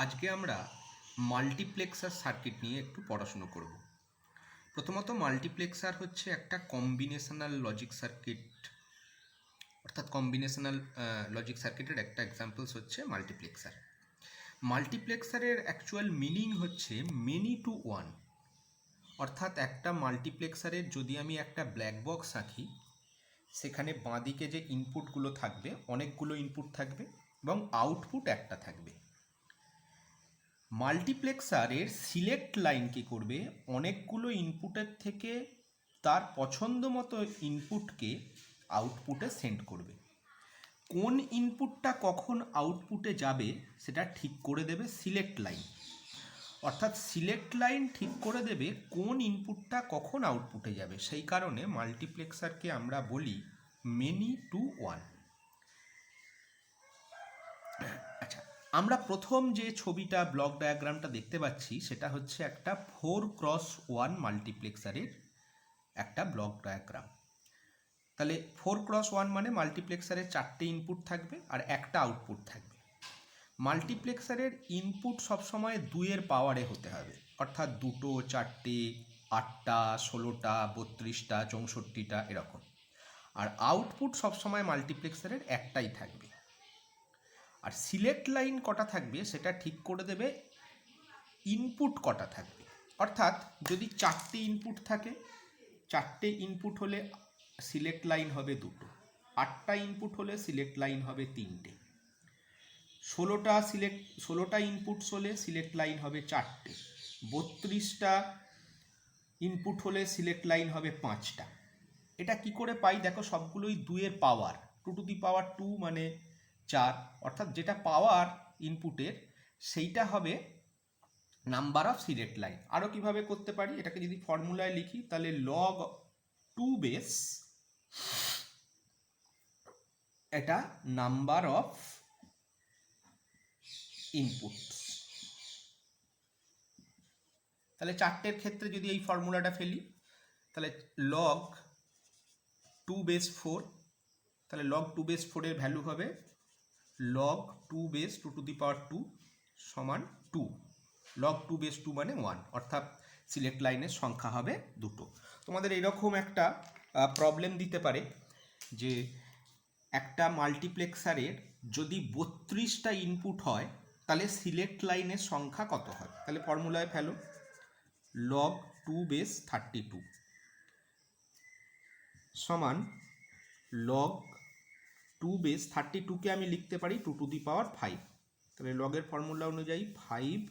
আজকে আমরা multiplexer circuit নিয়ে একটু পড়াশুনো করব। প্রথমত মাল্টিপ্লেক্সার হচ্ছে একটা কম্বিনেশনাল লজিক সার্কিট, অর্থাৎ কম্বিনেশনাল লজিক সার্কিটের একটা এক্সাম্পলস হচ্ছে মাল্টিপ্লেক্সার। মাল্টিপ্লেক্সারের অ্যাকচুয়াল মিনিং হচ্ছে মেনি টু ওয়ান, অর্থাৎ একটা মাল্টিপ্লেক্সারের যদি আমি একটা ব্ল্যাক বক্স আঁকি, সেখানে বাঁদিকে যে ইনপুটগুলো থাকবে অনেকগুলো ইনপুট থাকবে এবং আউটপুট একটা থাকবে। মাল্টিপ্লেক্সারের সিলেক্ট লাইন কী করবে, অনেকগুলো ইনপুটের থেকে তার পছন্দ মতো ইনপুটকে আউটপুটে সেন্ড করবে। কোন ইনপুটটা কখন আউটপুটে যাবে সেটা ঠিক করে দেবে সিলেক্ট লাইন, অর্থাৎ সিলেক্ট লাইন ঠিক করে দেবে কোন ইনপুটটা কখন আউটপুটে যাবে। সেই কারণে মাল্টিপ্লেক্সারকে আমরা বলি মেনি টু ওয়ান। আচ্ছা, আমরা প্রথম যে ছবিটা ব্লক ডায়াগ্রামটা দেখতে পাচ্ছি সেটা হচ্ছে একটা 4x1 মাল্টিপ্লেক্সারের একটা ব্লক ডায়াগ্রাম। তাহলে 4x1 মানে মাল্টিপ্লেক্সারের 4টে ইনপুট থাকবে আর একটা আউটপুট থাকবে। মাল্টিপ্লেক্সারের ইনপুট সবসময় 2-এর পাওয়ারে হতে হবে, অর্থাৎ 2টো, 4টে, 8টা, 16টা, 32টা, 64টা এরকম। আর আউটপুট সবসময় মাল্টিপ্লেক্সারের একটাই থাকবে। আর সিলেক্ট লাইন কটা থাকবে সেটা ঠিক করে দেবে ইনপুট কটা থাকবে, অর্থাৎ যদি 4টে ইনপুট থাকে, 4টে ইনপুট হলে সিলেক্ট লাইন হবে 2টো, 8টা ইনপুট হলে সিলেক্ট লাইন হবে 3টে, 16টা ইনপুটস হলে সিলেক্ট লাইন হবে 4টে, 32টা ইনপুট হলে সিলেক্ট লাইন হবে 5টা। এটা কি করে পাই দেখো, সবগুলোই 2-এর পাওয়ার, 2 মানে 4, অর্থাৎ যেটা পাওয়ার ইনপুটের সেইটা হবে নাম্বার অফ সিলেক্ট লাইন। আরও কিভাবে করতে পারি, এটাকে যদি ফর্মুলায় লিখি তাহলে লগ 2 বেস, এটা নাম্বার অফ ইনপুট। তাহলে 4টের ক্ষেত্রে যদি এই ফর্মুলাটা ফেলি তাহলে লগ 2 বেস 4, তাহলে লগ 2 বেস 4-এর ভ্যালু হবে লগ 2 বেস 2 সমান 2। লগ 2 বেস 2 মানে 1, অর্থাৎ সিলেক্ট লাইনের সংখ্যা হবে 2টো। তোমাদের এরকম একটা প্রবলেম দিতে পারে যে একটা মাল্টিপ্লেক্সারের যদি 32টা ইনপুট হয় তাহলে সিলেক্ট লাইনের সংখ্যা কত হয়। তাহলে ফর্মুলায় ফেলো, লগ 2 বেস 32 সমান লগ 2 বেস 32কে আমি লিখতে পারি 2⁵। তাহলে লগের ফর্মুলা অনুযায়ী 5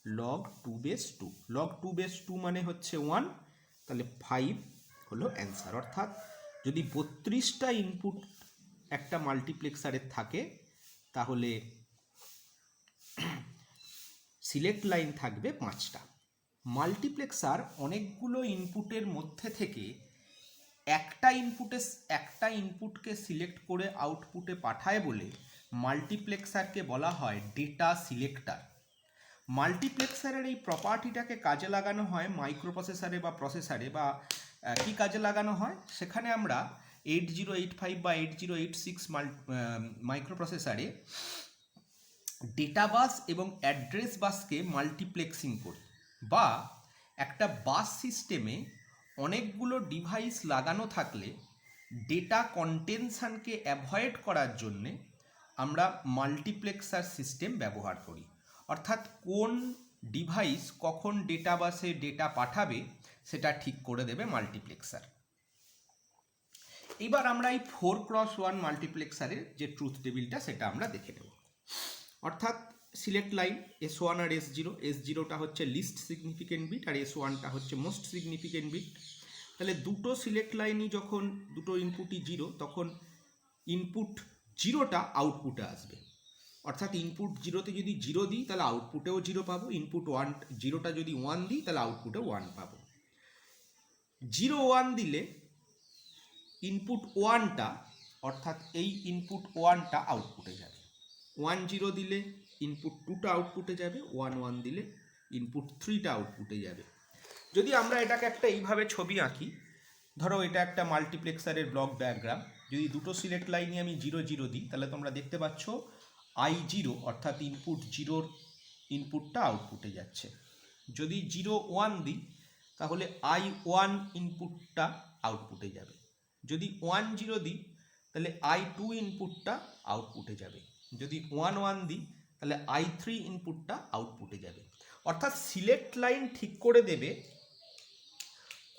লগ 2 বেস 2, লগ 2 বেস 2 মানে হচ্ছে 1, তাহলে 5 হলো অ্যান্সার। অর্থাৎ যদি 32টা ইনপুট একটা মাল্টিপ্লেক্সারের থাকে তাহলে সিলেক্ট লাইন থাকবে 5টা। মাল্টিপ্লেক্সার অনেকগুলো ইনপুটের মধ্যে থেকে একটা ইনপুটকে সিলেক্ট করে আউটপুটে পাঠায় বলে মাল্টিপ্লেক্সারকে বলা হয় ডেটা সিলেক্টার। মাল্টিপ্লেক্সারের এই প্রপার্টিটাকে কাজে লাগানো হয় মাইক্রোপ্রসেসরে বা প্রসেসরে, বা কি কাজে লাগানো হয়, সেখানে আমরা 8085 বা 8086 মাইক্রোপ্রসেসরে ডেটা বাস এবং অ্যাড্রেস বাসকে মাল্টিপ্লেক্সিং করি, বা একটা বাস সিস্টেমে অনেকগুলো ডিভাইস লাগানো থাকলে ডেটা কন্টেনশনকে অ্যাভয়েড করার জন্যে আমরা মাল্টিপ্লেক্সার সিস্টেম ব্যবহার করি। অর্থাৎ কোন ডিভাইস কখন ডেটা বাসে ডেটা পাঠাবে সেটা ঠিক করে দেবে মাল্টিপ্লেক্সার। এবার আমরা এই 4x1 মাল্টিপ্লেক্সারের যে ট্রুথ টেবিলটা সেটা আমরা দেখে নেব। অর্থাৎ সিলেক্ট লাইন S1 আর S0, S0টা হচ্ছে লিস্ট সিগনিফিকেন্ট বিট আর S1টা হচ্ছে মোস্ট সিগনিফিকেন্ট বিট। তাহলে দুটো সিলেক্ট লাইনই যখন দুটো ইনপুটই 0, তখন ইনপুট 0টা আউটপুটে আসবে। অর্থাৎ ইনপুট 0তে যদি 0 দিই তাহলে আউটপুটেও 0 পাবো, ইনপুট 0টা যদি 1 দিই তাহলে আউটপুটে 1 পাবো। 0 1 দিলে ইনপুট 1টা, অর্থাৎ এই ইনপুট 1টা আউটপুটে যাবে। 1 0 দিলে ইনপুট 2টা আউটপুটে যাবে, 1 1 দিলে ইনপুট 3টা আউটপুটে যাবে। যদি আমরা এটাকে একটা এইভাবে ছবি আঁকি, ধরো এটা একটা মাল্টিপ্লেক্সারের ব্লক ডায়াগ্রাম, যদি দুটো সিলেক্ট লাইনে আমি 0 0 দিই তাহলে তোমরা দেখতে পাচ্ছ I0 অর্থাৎ ইনপুট 0-র ইনপুটটা আউটপুটে যাচ্ছে। যদি 0 1 দিই তাহলে I1 ইনপুটটা আউটপুটে যাবে। যদি 1 0 দিই তাহলে I2 ইনপুটটা আউটপুটে যাবে। যদি 1 1 দিই তাহলে I3 ইনপুটটা আউটপুটে যাবে। অর্থাৎ সিলেক্ট লাইন ঠিক করে দেবে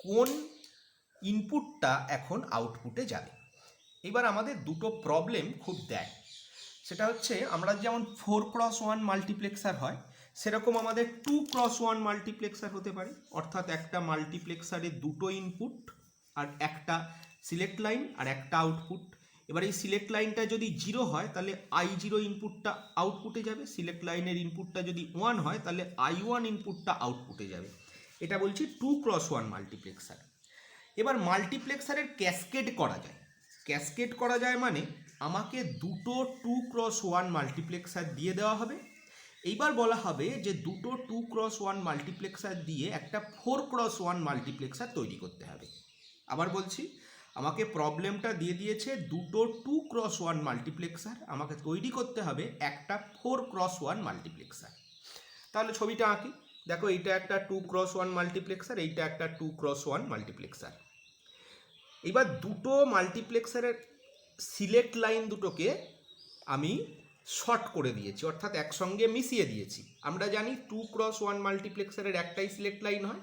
কোন ইনপুটটা এখন আউটপুটে যাবে। এবার আমাদের দুটো প্রবলেম খুব দেয়, সেটা হচ্ছে আমরা যেমন 4x1 মাল্টিপ্লেক্সার হয় সেরকম আমাদের 2x1 মাল্টিপ্লেক্সার হতে পারে। অর্থাৎ একটা মাল্টিপ্লেক্সারে দুটো ইনপুট আর একটা সিলেক্ট লাইন আর একটা আউটপুট। এবার এই সিলেক্ট লাইনটা যদি 0 হয় তাহলে I0 ইনপুটটা আউটপুটে যাবে, সিলেক্ট লাইনের ইনপুটটা যদি 1 হয় তাহলে I1 ইনপুটটা আউটপুটে যাবে। এটা বলছি 2x1 মাল্টিপ্লেক্সার। এবার মাল্টিপ্লেক্সারের ক্যাসকেড করা যায়। ক্যাসকেড করা যায় মানে আমাকে দুটো 2x1 মাল্টিপ্লেক্সার দিয়ে দেওয়া হবে। এইবার বলা হবে যে দুটো 2x1 মাল্টিপ্লেক্সার দিয়ে একটা 4x1 মাল্টিপ্লেক্সার তৈরি করতে হবে। আবার বলছি, আমাকে প্রবলেমটা দিয়ে দিয়েছে দুটো 2x1 মাল্টিপ্লেক্সার, আমাকে তৈরি করতে হবে একটা 4x1 মাল্টিপ্লেক্সার। তাহলে ছবিটা আঁকি। দেখো এইটা একটা 2x1 মাল্টিপ্লেক্সার, এইটা একটা 2x1 মাল্টিপ্লেক্সার। এবার দুটো মাল্টিপ্লেক্সারের সিলেক্ট লাইন দুটোকে আমি শর্ট করে দিয়েছি, অর্থাৎ একসঙ্গে মিশিয়ে দিয়েছি। আমরা জানি 2x1 মাল্টিপ্লেক্সারের একটাই সিলেক্ট লাইন হয়,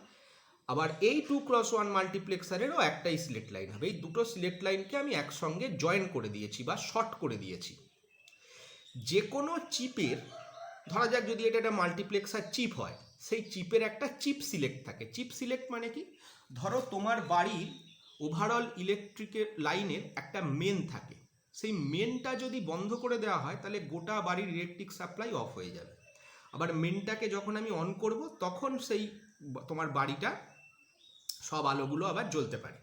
আবার এই 2x1 মাল্টিপ্লেক্সারেরও একটাই সিলেক্ট লাইন হবে। এই দুটো সিলেক্ট লাইনকে আমি একসঙ্গে জয়েন করে দিয়েছি বা শর্ট করে দিয়েছি। যে কোনো চিপের, ধরা যাক যদি এটা একটা মাল্টিপ্লেক্সার চিপ হয়, সেই চিপের একটা চিপ সিলেক্ট থাকে। চিপ সিলেক্ট মানে কি, ধরো তোমার বাড়ির ওভারঅল ইলেকট্রিকের লাইনের একটা মেন থাকে, সেই মেনটা যদি বন্ধ করে দেওয়া হয় তাহলে গোটা বাড়ির ইলেকট্রিক সাপ্লাই অফ হয়ে যাবে। আবার মেনটাকে যখন আমি অন করব তখন সেই তোমার বাড়িটা সব আলোগুলো আবার জ্বলতে পারে।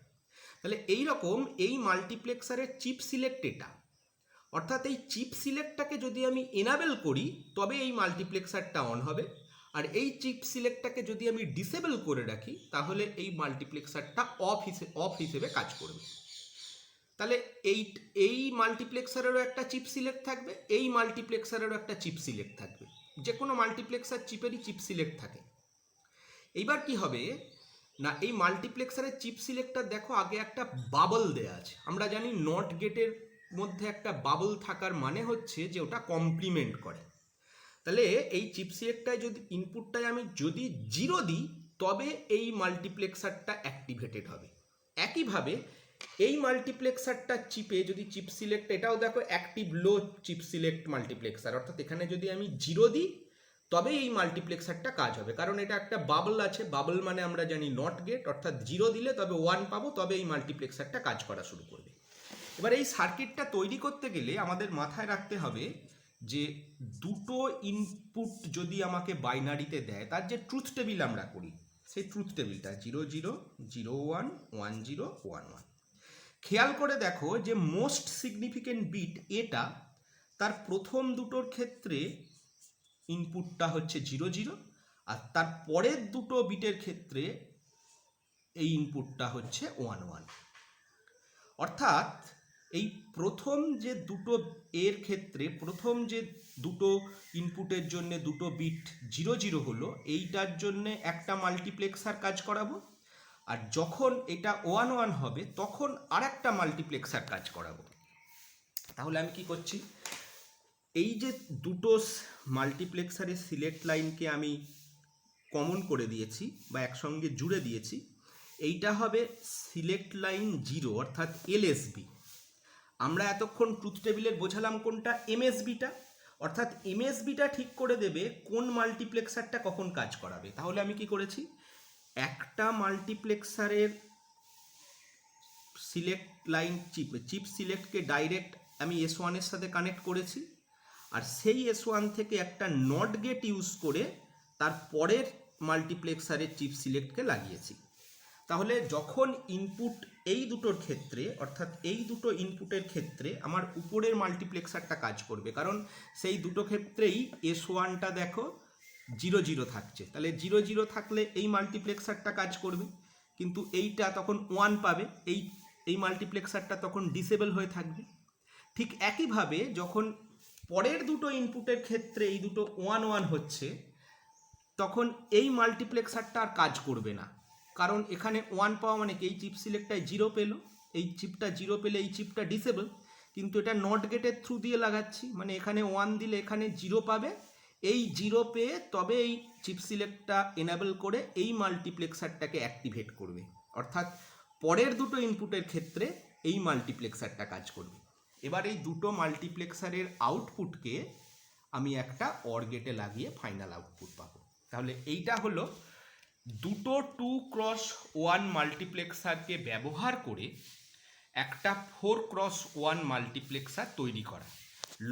তাহলে এই রকম এই মাল্টিপ্লেক্সারের চিপ সিলেক্ট এটা, অর্থাৎ এই চিপ সিলেক্টটাকে যদি আমি এনাবেল করি তবে এই মাল্টিপ্লেক্সারটা অন হবে, আর এই চিপ সিলেক্টটাকে যদি আমি ডিসেবল করে রাখি তাহলে এই মাল্টিপ্লেক্সারটা অফ হিসেবে কাজ করবে। তাহলে এই মাল্টিপ্লেক্সারেরও একটা চিপ সিলেক্ট থাকবে, এই মাল্টিপ্লেক্সারেরও একটা চিপ সিলেক্ট থাকবে। যে কোনো মাল্টিপ্লেক্সার চিপেরই চিপ সিলেক্ট থাকে। এইবার কি হবে না, এই মাল্টিপ্লেক্সারের চিপ সিলেক্টটা দেখো আগে একটা বাবল দেয়া আছে। আমরা জানি নট গেটের মধ্যে একটা বাবল থাকার মানে হচ্ছে যে ওটা কমপ্লিমেন্ট করে। তাহলে এই চিপ সিলেক্টটায় যদি ইনপুটটায় আমি যদি 0 দিই তবে এই মাল্টিপ্লেক্সারটা অ্যাক্টিভেটেড হবে। একইভাবে এই মাল্টিপ্লেক্সারটা চিপে যদি চিপ সিলেক্ট, এটাও দেখো অ্যাক্টিভ লো চিপ সিলেক্ট মাল্টিপ্লেক্সার, অর্থাৎ এখানে যদি আমি 0 দিই তবে এই মাল্টিপ্লেক্সারটা কাজ হবে, কারণ এটা একটা বাবল আছে। বাবল মানে আমরা জানি নট গেট, অর্থাৎ 0 দিলে তবে 1 পাবো, তবে এই মাল্টিপ্লেক্সারটা কাজ করা শুরু করবে। এবার এই সার্কিটটা তৈরি করতে গেলে আমাদের মাথায় রাখতে হবে যে দুটো ইনপুট যদি আমাকে বাইনারিতে দেয় তার যে ট্রুথ টেবিল আমরা করি, সেই ট্রুথ টেবিলটা 0 0 0 1 1 0 1 1। খেয়াল করে দেখো যে মোস্ট সিগনিফিকেন্ট বিট এটা, তার প্রথম দুটোর ক্ষেত্রে ইনপুটটা হচ্ছে 0 0, আর তার পরের দুটো বিটের ক্ষেত্রে এই ইনপুটটা হচ্ছে 1 1। অর্থাৎ এই প্রথম যে দুটো এর ক্ষেত্রে প্রথম যে দুটো ইনপুটের জন্য দুটো বিট 0 0 হলো, এইটার জন্য একটা মাল্টিপ্লেক্সার কাজ করাবো, আর যখন এটা 1 1 হবে তখন আর একটা মাল্টিপ্লেক্সার কাজ করাবো। তাহলে আমি কি করছি, এই যে দুটো মাল্টিপ্লেক্সারের সিলেক্ট লাইনকে আমি কমন করে দিয়েছি বা একসঙ্গে জুড়ে দিয়েছি, এইটা হবে সিলেক্ট লাইন 0 অর্থাৎ এলএসবি। আমরা এতক্ষণ ট্রুথ টেবিলের বোঝালাম কোনটা, এমএসবিটা, অর্থাৎ এমএসবিটা ঠিক করে দেবে কোন মাল্টিপ্লেক্সারটা কখন কাজ করাবে। তাহলে আমি কি করেছি, একটা মাল্টিপ্লেক্সারের সিলেক্ট লাইন চিপ সিলেক্টকে ডাইরেক্ট আমি S1 এর সাথে কানেক্ট করেছি, আর সেই S1 থেকে একটা নট গেট ইউজ করে তার পরের মাল্টিপ্লেক্সারের চিপ সিলেক্টকে লাগিয়েছি। তাহলে যখন ইনপুট এই দুটোর ক্ষেত্রে, অর্থাৎ এই দুটো ইনপুটের ক্ষেত্রে আমার উপরের মাল্টিপ্লেক্সারটা কাজ করবে, কারণ সেই দুটো ক্ষেত্রেই S1টা দেখো 0 0 থাকছে, তাহলে 0 0 থাকলে এই মাল্টিপ্লেক্সারটা কাজ করবে, কিন্তু এইটা তখন 1 পাবে, এই মাল্টিপ্লেক্সারটা তখন ডিসেবল হয়ে থাকবে। ঠিক একইভাবে যখন পরের দুটো ইনপুটের ক্ষেত্রে এই দুটো 1 1 হচ্ছে, তখন এই মাল্টিপ্লেক্সারটা আর কাজ করবে না, কারণ এখানে 1 পাওয়া মানে কি এই চিপ সিলেক্টটায় 0 পেলো, এই চিপটা 0 পেলে এই চিপটা ডিসেবল, কিন্তু এটা নট গেটের থ্রু দিয়ে লাগাচ্ছি, মানে এখানে 1 দিলে এখানে 0 পাবে, এই 0 পেয়ে তবে এই চিপ সিলেক্টটা এনেবল করে এই মাল্টিপ্লেক্সারটাকে অ্যাক্টিভেট করবে। অর্থাৎ পরের দুটো ইনপুটের ক্ষেত্রে এই মাল্টিপ্লেক্সারটা কাজ করবে। এবার এই দুটো মাল্টিপ্লেক্সারের আউটপুটকে আমি একটা অর গেটে লাগিয়ে ফাইনাল আউটপুট পাবো। তাহলে এইটা হলো দুটো 2x1 মাল্টিপ্লেক্সারকে ব্যবহার করে একটা 4x1 মাল্টিপ্লেক্সার তৈরি করা।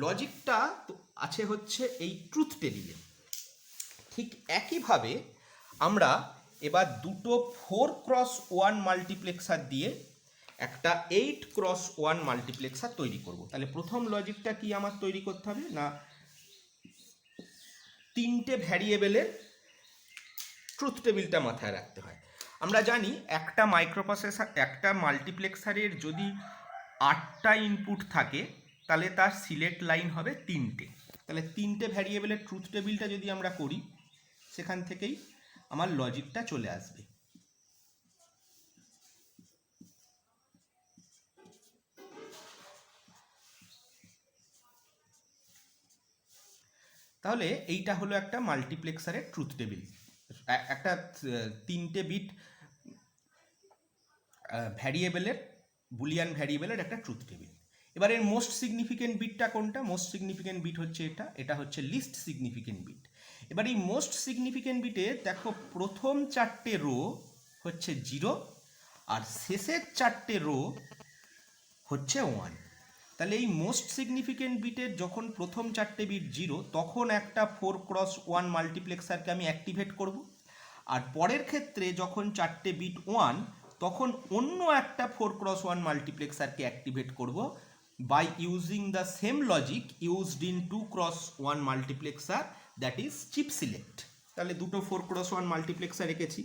লজিকটা আছে হচ্ছে এই ট্রুথ টেবিলে। ঠিক একইভাবে আমরা এবার দুটো 4x1 মাল্টিপ্লেক্সার দিয়ে একটা 8x1 মাল্টিপ্লেক্সার তৈরি করব। তাহলে প্রথম লজিকটা কি আমার তৈরি করতে হবে না, তিনটে ভ্যারিয়েবলের ট্রুথ টেবিলটা মাথায় রাখতে হয়। আমরা জানি একটা মাইক্রোপ্রসেসর, একটা মাল্টিপ্লেক্সারের যদি 8টা ইনপুট থাকে তাহলে তার সিলেক্ট লাইন হবে 3টে। তাহলে 3টে ভ্যারিয়েবলের ট্রুথ টেবিলটা যদি আমরা করি, সেখান থেকেই আমার লজিকটা চলে আসবে। তাহলে এইটা হলো একটা মাল্টিপ্লেক্সারের ট্রুথ টেবিল, একটা 3টে বিট ভ্যারিয়েবলের, বুলিয়ান ভ্যারিয়েবলের একটা ট্রুথ টেবিল। এবার এর মোস্ট সিগনিফিকেন্ট বিটটা কোনটা? মোস্ট সিগনিফিকেন্ট বিট হচ্ছে এটা হচ্ছে লিস্ট সিগনিফিকেন্ট বিট। এবার এই মোস্ট সিগনিফিকেন্ট বিটে দেখো প্রথম 4টে রো হচ্ছে 0 আর শেষের 4টে রো হচ্ছে 1। তাহলে এই মোস্ট সিগনিফিকেন্ট বিটের যখন প্রথম 4টে বিট 0, তখন একটা 4x1 মাল্টিপ্লেক্সারকে আমি অ্যাক্টিভেট করব। আর পরের ক্ষেত্রে যখন 4টে বিট 1, তখন অন্য একটা 4x1 মাল্টিপ্লেক্সারকে অ্যাক্টিভেট করব by using the same logic used in 2x1 মাল্টিপ্লেক্সার, দ্যাট ইজ চিপ সিলেক্ট। তাহলে দুটো 4x1 মাল্টিপ্লেক্সার রেখেছি,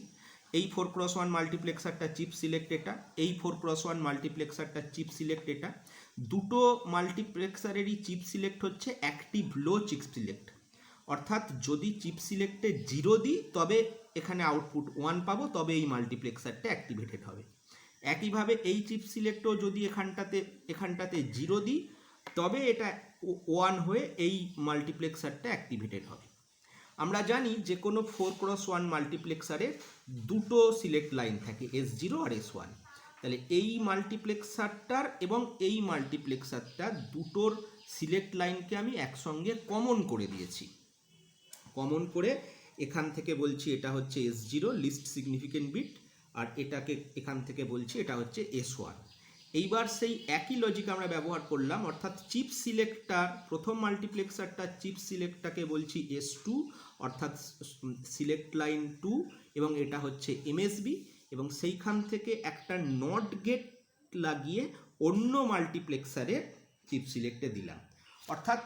এই 4x1 মাল্টিপ্লেক্সারটা চিপ সিলেক্ট এটা, এই 4x1 মাল্টিপ্লেক্সারটা চিপ সিলেক্ট এটা। দুটো মাল্টিপ্লেক্সারেরই চিপ সিলেক্ট হচ্ছে অ্যাক্টিভ লো চিপ সিলেক্ট, অর্থাৎ যদি চিপ সিলেক্টে 0 দিই তবে এখানে আউটপুট 1 পাবো, তবে এই মাল্টিপ্লেক্সারটা অ্যাক্টিভেটেড হবে। একইভাবে এই চিপ সিলেক্টও যদি এখানটাতে 0 দিই তবে এটা 1 হয়ে এই মাল্টিপ্লেক্সারটা অ্যাক্টিভেটেড হবে। আমরা জানি যে কোনো 4x1 মাল্টিপ্লেক্সারে দুটো সিলেক্ট লাইন থাকে, S0 আর S1। তাহলে এই মাল্টিপ্লেক্সারটার এবং এই মাল্টিপ্লেক্সারটার দুটোর সিলেক্ট লাইনকে আমি একসঙ্গে কমন করে দিয়েছি। কমন করে এখান থেকে বলছি এটা হচ্ছে S0 লিস্ট সিগনিফিকেন্ট বিট, আর এটাকে এখান থেকে বলছি এটা হচ্ছে S1। এইবার সেই একই লজিক আমরা ব্যবহার করলাম, অর্থাৎ চিপ সিলেক্টটার প্রথম মাল্টিপ্লেক্সারটা চিপ সিলেক্টটাকে বলছি S2, অর্থাৎ সিলেক্ট লাইন 2, এবং এটা হচ্ছে MSB, এবং সেইখান থেকে একটা নট গেট লাগিয়ে অন্য মাল্টিপ্লেক্সারের চিপ সিলেক্টে দিলাম। অর্থাৎ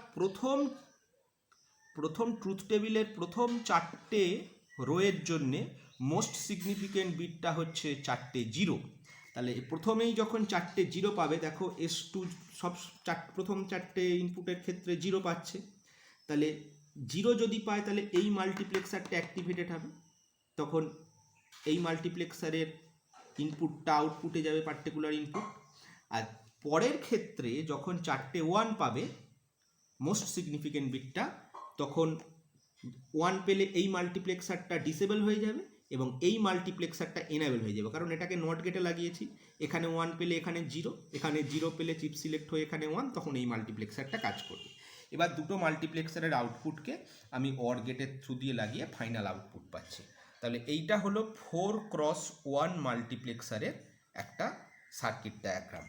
প্রথম ট্রুথ টেবিলের প্রথম 4টে রোয়ের জন্যে মোস্ট সিগনিফিকেন্ট বিটটা হচ্ছে 4টে 0। তাহলে প্রথমেই যখন 4টে 0 পাবে, দেখো S2 সব প্রথম 4টে ইনপুটের ক্ষেত্রে 0 পাচ্ছে, তাহলে 0 যদি পায় তাহলে এই মাল্টিপ্লেক্সারটা অ্যাক্টিভেটেড হবে, তখন এই মাল্টিপ্লেক্সারের ইনপুটটা আউটপুটে যাবে পার্টিকুলার ইনপুট। আর পরের ক্ষেত্রে যখন 4টে 1 পাবে মোস্ট সিগনিফিকেন্ট বিটটা, তখন 1 পেলে এই মাল্টিপ্লেক্সারটা ডিসেবল হয়ে যাবে এবং এই মাল্টিপ্লেক্সারটা এনেবল হয়ে যাবে, কারণ এটাকে নট গেটে লাগিয়েছি। এখানে 1 পেলে এখানে 0, এখানে 0 পেলে চিপ সিলেক্ট হয়ে এখানে 1, তখন এই মাল্টিপ্লেক্সারটা কাজ করবে। এবার দুটো মাল্টিপ্লেক্সারের আউটপুটকে আমি অর গেটের থ্রু দিয়ে লাগিয়ে ফাইনাল আউটপুট পাচ্ছি। তাহলে এইটা হলো 4x1 মাল্টিপ্লেক্সারের একটা সার্কিট ডায়াগ্রাম।